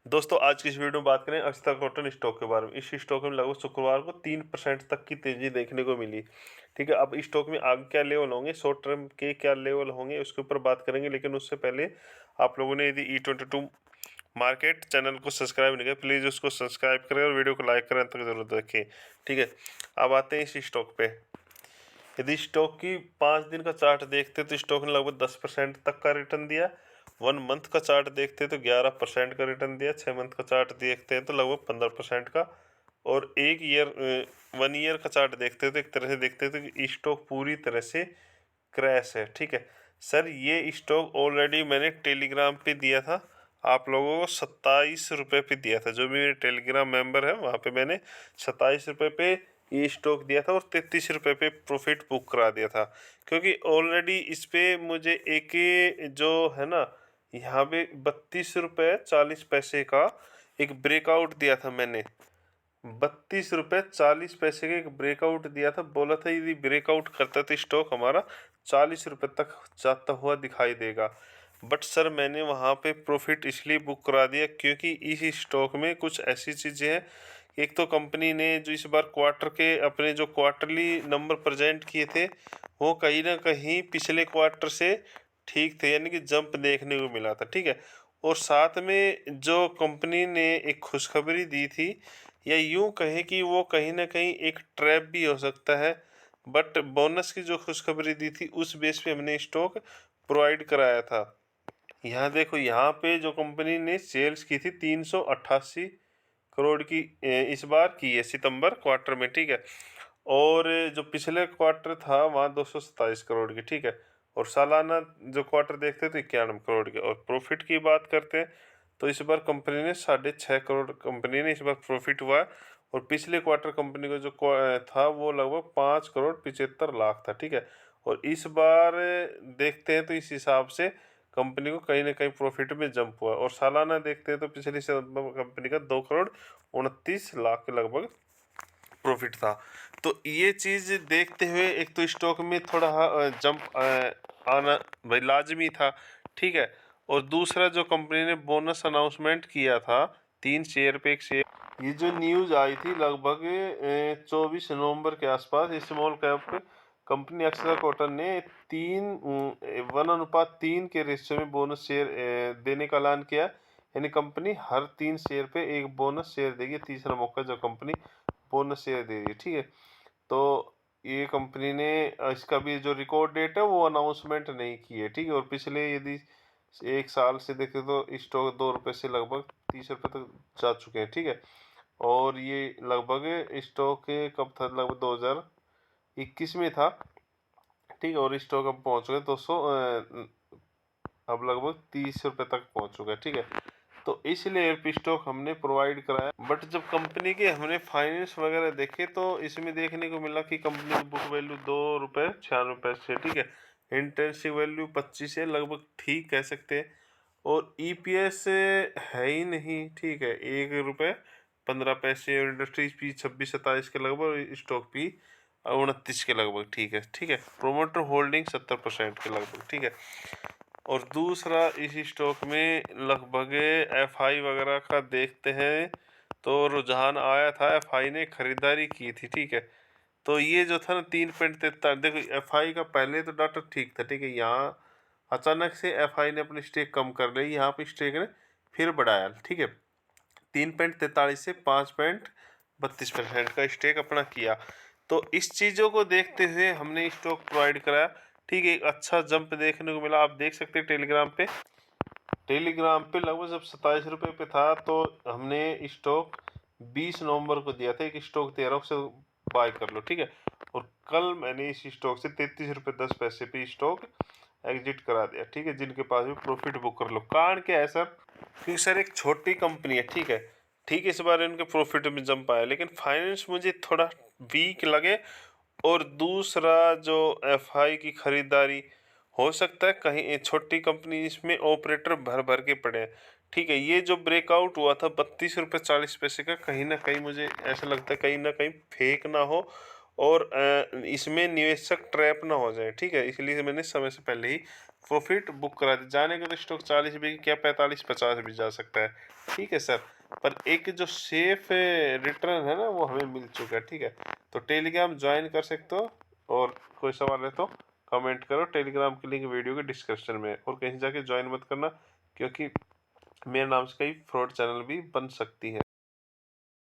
दोस्तों आज की इस वीडियो में बात करें अक्षता कॉटन स्टॉक के बारे में। इस स्टॉक में लगभग शुक्रवार को 3% तक की तेजी देखने को मिली। ठीक है, अब इस स्टॉक में आगे क्या लेवल होंगे, शॉर्ट टर्म के क्या लेवल होंगे, उसके ऊपर बात करेंगे। लेकिन उससे पहले आप लोगों ने यदि E22 मार्केट चैनल को सब्सक्राइब नहीं किया, प्लीज़ उसको सब्सक्राइब करें और वीडियो को लाइक करें तक जरूर देखें। ठीक है, अब आते हैं इस स्टॉक पे। यदि स्टॉक की 5 दिन का चार्ट देखते हैं तो स्टॉक ने लगभग 10% तक का रिटर्न दिया। 1 मंथ का चार्ट देखते हैं तो 11% का रिटर्न दिया। 6 मंथ का चार्ट देखते हैं तो लगभग 15% का। और 1 ईयर का चार्ट देखते हैं तो एक तरह से देखते हैं तो स्टॉक पूरी तरह से क्रैश है। ठीक है सर, ये स्टॉक ऑलरेडी मैंने टेलीग्राम पे दिया था आप लोगों को, 27 रुपये पे दिया था। जो भी मेरे टेलीग्राम मेंबर है वहाँ पे मैंने 27 रुपये पे ये स्टॉक दिया था और 33 रुपये पे प्रॉफिट बुक करा दिया था। क्योंकि ऑलरेडी इस पे मुझे एक जो है ना, यहाँ पे 32 रुपये 40 पैसे का एक ब्रेकआउट दिया था मैंने। 32 रुपये 40 पैसे का एक ब्रेकआउट दिया था, बोला था यदि ब्रेकआउट करता तो स्टॉक हमारा 40 रुपये तक जाता हुआ दिखाई देगा। बट सर मैंने वहाँ पे प्रॉफिट इसलिए बुक करा दिया क्योंकि इस स्टॉक में कुछ ऐसी चीज़ें हैं। एक तो कंपनी ने जो इस बार क्वार्टर के अपने जो क्वार्टरली नंबर प्रेजेंट किए थे वो कहीं ना कहीं पिछले क्वार्टर से ठीक थे, यानी कि जंप देखने को मिला था। ठीक है, और साथ में जो कंपनी ने एक खुशखबरी दी थी, या यूं कहें कि वो कहीं ना कहीं एक ट्रैप भी हो सकता है। बट बोनस की जो खुशखबरी दी थी उस बेस पे हमने स्टॉक प्रोवाइड कराया था। यहाँ देखो, यहाँ पे जो कंपनी ने सेल्स की थी 388 करोड़ की इस बार की है सितंबर क्वार्टर में। ठीक है, और जो पिछले क्वार्टर था वहाँ 227 करोड़ की। ठीक है, और सालाना जो क्वार्टर देखते हैं तो 91 करोड़ के। और प्रॉफिट की बात करते हैं तो इस बार कंपनी ने 6.5 करोड़ कंपनी ने इस बार प्रॉफिट हुआ है। और पिछले क्वार्टर कंपनी का जो था वो लगभग 5 करोड़ 75 लाख था। ठीक है, और इस बार देखते हैं तो इस हिसाब से कंपनी को कहीं ना कहीं प्रॉफिट में जंप हुआ। और सालाना देखते हैं तो पिछली कंपनी का 2 करोड़ 29 लाख के लगभग प्रॉफिट था। तो ये चीज़ देखते हुए एक तो स्टॉक में थोड़ा जंप आना भाई लाजमी था। ठीक है, और दूसरा जो कंपनी ने बोनस अनाउंसमेंट किया था 3 शेयर पे 1 शेयर, ये जो न्यूज़ आई थी लगभग 24 नवंबर के आसपास, small cap company Akshara cotton ने 1:3 के रेशियो में बोनस शेयर देने का ऐलान किया। यानी कंपनी हर 3 शेयर पे एक बोनस शेयर देगी। तीसरा मौका जो कंपनी बोनस शेयर दे रही है। ठीक है, तो ये कंपनी ने इसका भी जो रिकॉर्ड डेट है वो अनाउंसमेंट नहीं की है। ठीक है, और पिछले यदि 1 साल से देखें तो स्टॉक 2 रुपये से लगभग 30 रुपये तक जा चुके हैं। ठीक है, और ये लगभग स्टॉक कब था, लगभग 2021 में था। ठीक है, और स्टॉक अब पहुंच गए 200 अब लगभग 30 रुपये तक पहुंच चुका है। ठीक है, तो इसलिए एयरपी स्टॉक हमने प्रोवाइड कराया। बट जब कंपनी के हमने फाइनेंस वगैरह देखे तो इसमें देखने को मिला कि कंपनी की बुक वैल्यू 2 रुपये 96 पैसे। ठीक है, इंटेंसिव वैल्यू 25 है, लगभग ठीक कह सकते हैं। और ईपीएस है ही नहीं। ठीक है, 1 रुपये 15 पैसे, और इंडस्ट्रीज पी 26-27 के लगभग, और स्टॉक पी 29 के लगभग। ठीक है, ठीक है, प्रोमोटर होल्डिंग 70% के लगभग। ठीक है, और दूसरा इस स्टॉक में लगभग एफआई वगैरह का देखते हैं तो रुझान आया था, एफआई ने खरीदारी की थी। ठीक है, तो ये जो था ना 3.43, देखो एफआई का पहले तो डाटा ठीक था। ठीक है, यहाँ अचानक से एफआई ने अपनी स्टेक कम कर ली, यहाँ पे स्टेक ने फिर बढ़ाया। ठीक है, 3.43 से 5.32% का स्टेक अपना किया। तो इस चीज़ों को देखते हुए हमने स्टॉक प्रोवाइड कराया। ठीक है, एक अच्छा जंप देखने को मिला। आप देख सकते हैं टेलीग्राम पे लगभग जब 27 रुपये पे था तो हमने स्टॉक 20 नवंबर को दिया था, एक स्टॉक 13 से बाय कर लो। ठीक है, और कल मैंने इस स्टॉक से 33 रुपये 10 पैसे पे स्टॉक एग्जिट करा दिया। ठीक है, जिनके पास भी प्रॉफिट बुक कर लो। कारण क्या है सर, क्योंकि सर एक छोटी कंपनी है। ठीक है, ठीक है, इस बार इनके प्रॉफिट में जंप आया, लेकिन फाइनेंस मुझे थोड़ा वीक लगे। और दूसरा जो एफआई की खरीदारी, हो सकता है कहीं छोटी कंपनी इसमें ऑपरेटर भर भर के पड़े हैं। ठीक है, ये जो ब्रेकआउट हुआ था 32 रुपये 40 पैसे का, कहीं ना कहीं मुझे ऐसा लगता है कहीं ना कहीं फेक ना हो और इसमें निवेशक ट्रैप ना हो जाए। ठीक है, इसलिए मैंने समय से पहले ही प्रॉफिट बुक करा दे। जाने का तो स्टॉक 40 भी क्या 45-50 भी जा सकता है, ठीक है सर। पर एक जो सेफ रिटर्न है ना वो हमें मिल चुका है, ठीक है। तो टेलीग्राम ज्वाइन कर सकते हो, और कोई सवाल है तो कमेंट करो। टेलीग्राम की लिंक वीडियो के डिस्क्रिप्शन में है, और कहीं जाके ज्वाइन मत करना, क्योंकि मेरे नाम से कई फ्रॉड चैनल भी बन सकती हैं।